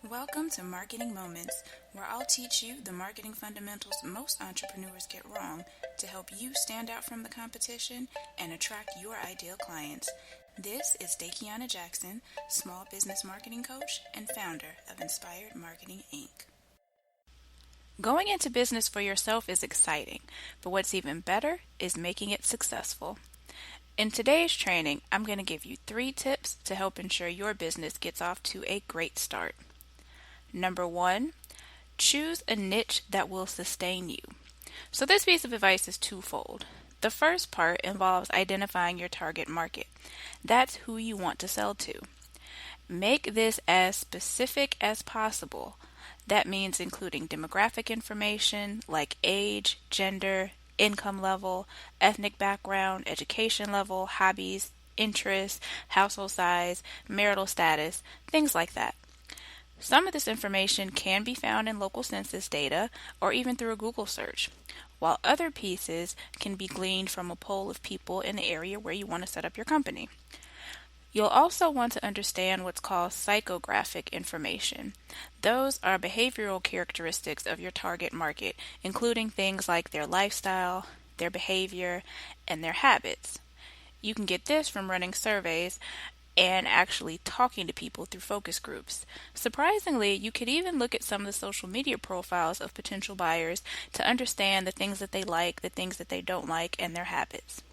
Welcome to Marketing Moments, where I'll teach you the marketing fundamentals most entrepreneurs get wrong to help you stand out from the competition and attract your ideal clients. This is Dakiana Jackson, small business marketing coach and founder of Inspired Marketing Inc. Going into business for yourself is exciting, but what's even better is making it successful. In today's training, I'm going to give you 3 tips to help ensure your business gets off to a great start. Number 1, choose a niche that will sustain you. So this piece of advice is twofold. The first part involves identifying your target market. That's who you want to sell to. Make this as specific as possible. That means including demographic information like age, gender, income level, ethnic background, education level, hobbies, interests, household size, marital status, things like that. Some of this information can be found in local census data or even through a Google search, while other pieces can be gleaned from a poll of people in the area where you want to set up your company. You'll also want to understand what's called psychographic information. Those are behavioral characteristics of your target market, including things like their lifestyle, their behavior, and their habits. You can get this from running surveys and actually talking to people through focus groups. Surprisingly, you could even look at some of the social media profiles of potential buyers to understand the things that they like, the things that they don't like, and their habits.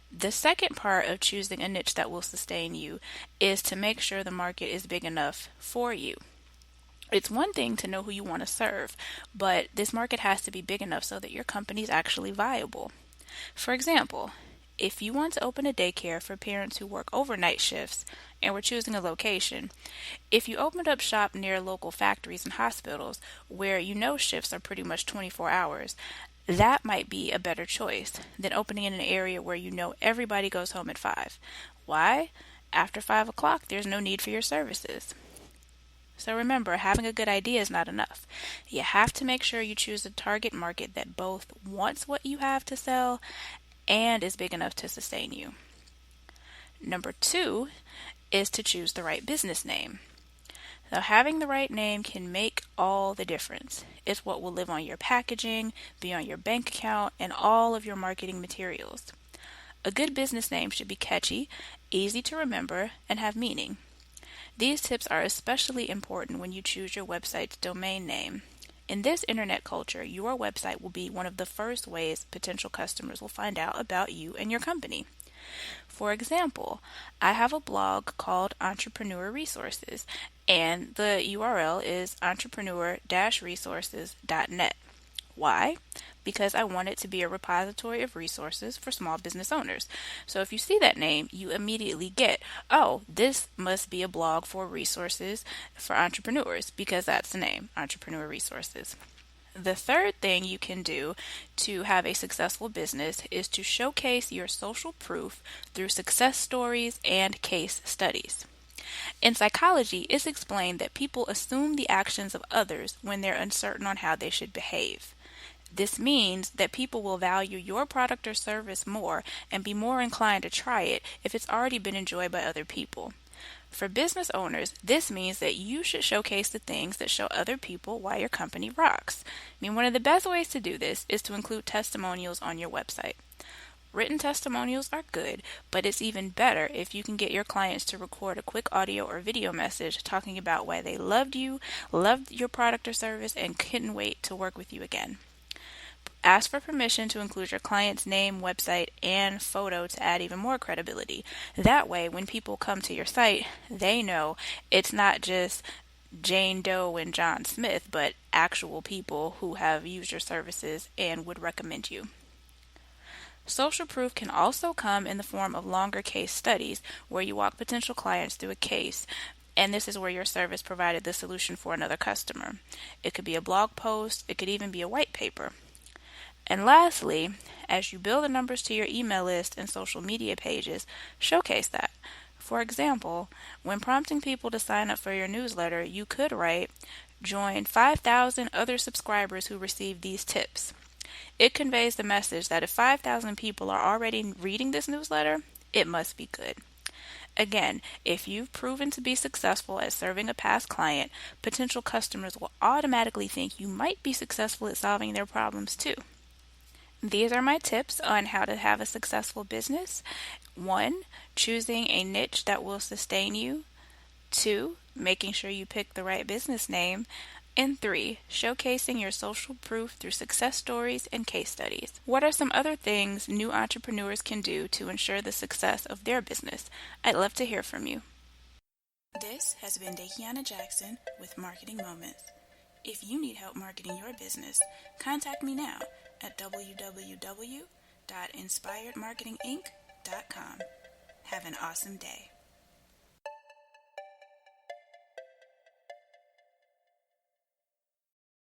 The second part of choosing a niche that will sustain you is to make sure the market is big enough for you. It's one thing to know who you want to serve, but this market has to be big enough so that your company is actually viable. For example, if you want to open a daycare for parents who work overnight shifts and we're choosing a location, if you opened up shop near local factories and hospitals where you know shifts are pretty much 24 hours, that might be a better choice than opening in an area where you know everybody goes home at 5. Why? After 5 o'clock, there's no need for your services. So remember, having a good idea is not enough. You have to make sure you choose a target market that both wants what you have to sell and is big enough to sustain you. Number 2 is to choose the right business name. Now, having the right name can make all the difference. It's what will live on your packaging, be on your bank account, and all of your marketing materials. A good business name should be catchy, easy to remember, and have meaning. These tips are especially important when you choose your website's domain name. In this internet culture, your website will be one of the first ways potential customers will find out about you and your company. For example, I have a blog called Entrepreneur Resources, and the URL is entrepreneur-resources.net. Why? Because I want it to be a repository of resources for small business owners. So if you see that name, you immediately get, oh, this must be a blog for resources for entrepreneurs, because that's the name, Entrepreneur Resources. The third thing you can do to have a successful business is to showcase your social proof through success stories and case studies. In psychology, it's explained that people assume the actions of others when they're uncertain on how they should behave. This means that people will value your product or service more and be more inclined to try it if it's already been enjoyed by other people. For business owners, this means that you should showcase the things that show other people why your company rocks. One of the best ways to do this is to include testimonials on your website. Written testimonials are good, but it's even better if you can get your clients to record a quick audio or video message talking about why they loved you, loved your product or service, and couldn't wait to work with you again. Ask for permission to include your client's name, website, and photo to add even more credibility. That way, when people come to your site, they know it's not just Jane Doe and John Smith, but actual people who have used your services and would recommend you. Social proof can also come in the form of longer case studies where you walk potential clients through a case, and this is where your service provided the solution for another customer. It could be a blog post, it could even be a white paper. And lastly, as you build the numbers to your email list and social media pages, showcase that. For example, when prompting people to sign up for your newsletter, you could write, "Join 5,000 other subscribers who receive these tips." It conveys the message that if 5,000 people are already reading this newsletter, it must be good. Again, if you've proven to be successful at serving a past client, potential customers will automatically think you might be successful at solving their problems too. These are my tips on how to have a successful business. 1. Choosing a niche that will sustain you. 2. Making sure you pick the right business name. And 3. Showcasing your social proof through success stories and case studies. What are some other things new entrepreneurs can do to ensure the success of their business? I'd love to hear from you. This has been Dakiana Jackson with Marketing Moments. If you need help marketing your business, contact me now at www.inspiredmarketinginc.com. Have an awesome day.